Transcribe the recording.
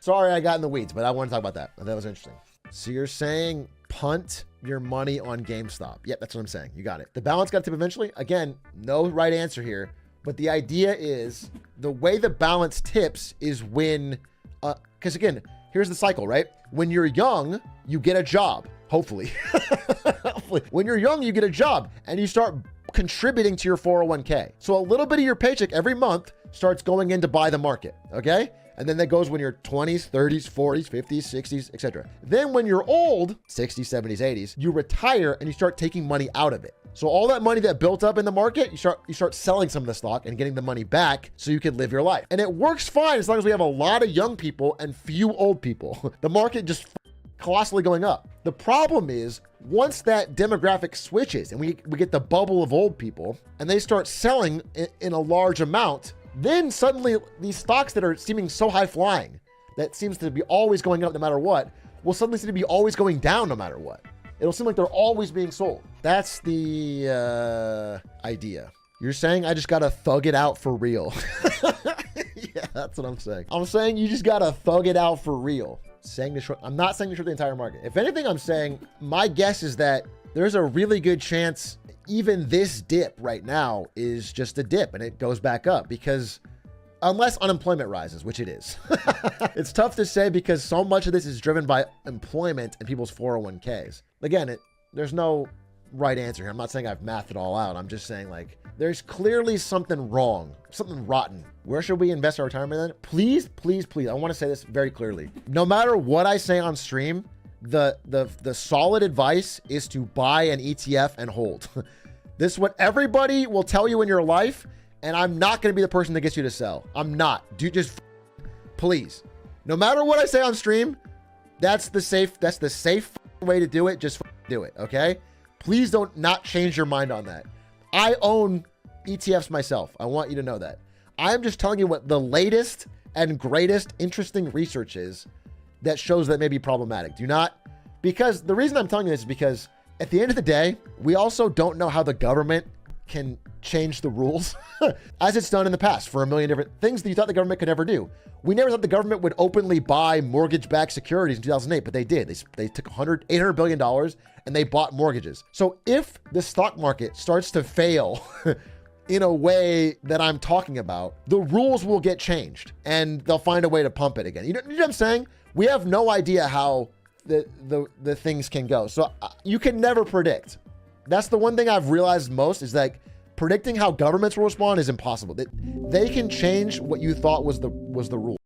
Sorry, I got in the weeds, but I want to talk about that. That was interesting. So you're saying punt your money on GameStop. Yep, that's what I'm saying. You got it. The balance got to tip eventually. Again, no right answer here. But the idea is the way the balance tips is when, because again, here's the cycle, right? When you're young, you get a job, hopefully. Hopefully. When you're young, you get a job and you start contributing to your 401k. So a little bit of your paycheck every month starts going in to buy the market, okay? And then that goes when you're 20s, 30s, 40s, 50s, 60s, etc. Then when you're old, 60s, 70s, 80s, you retire and you start taking money out of it. So all that money that built up in the market, you start selling some of the stock and getting the money back so you can live your life. And it works fine as long as we have a lot of young people and few old people. The market just colossally going up. The problem is once that demographic switches and we get the bubble of old people and they start selling in a large amount, then suddenly these stocks that are seeming so high flying, that seems to be always going up no matter what, will suddenly seem to be always going down no matter what. It'll seem like they're always being sold. That's the idea. You're saying I just gotta thug it out for real. Yeah, that's what I'm saying. I'm saying you just gotta thug it out for real. I'm not saying to short the entire market. If anything, I'm saying my guess is that there's a really good chance even this dip right now is just a dip and it goes back up, because unless unemployment rises, which it is. It's tough to say because so much of this is driven by employment and people's 401ks. Again, there's no right answer here. I'm not saying I've mathed it all out. I'm just saying, like, there's clearly something wrong, something rotten. Where should we invest our retirement then? Please, please, please. I want to say this very clearly. No matter what I say on stream, the solid advice is to buy an ETF and hold. This is what everybody will tell you in your life, and I'm not going to be the person that gets you to sell. I'm not. Dude, just please. No matter what I say on stream, that's the safe way to do it. Just do it, okay? Please don't not change your mind on that. I own ETFs myself. I want you to know that. I'm just telling you what the latest and greatest interesting research is that shows that may be problematic. Do not, because the reason I'm telling you this is because at the end of the day, we also don't know how the government can change the rules as it's done in the past for a million different things that you thought the government could never do. We never thought the government would openly buy mortgage-backed securities in 2008, but they did. They took $800 billion and they bought mortgages. So if the stock market starts to fail in a way that I'm talking about, the rules will get changed and they'll find a way to pump it again. You know what I'm saying? We have no idea how the things can go. So you can never predict. That's the one thing I've realized most, is like predicting how governments will respond is impossible. They can change what you thought was the rule.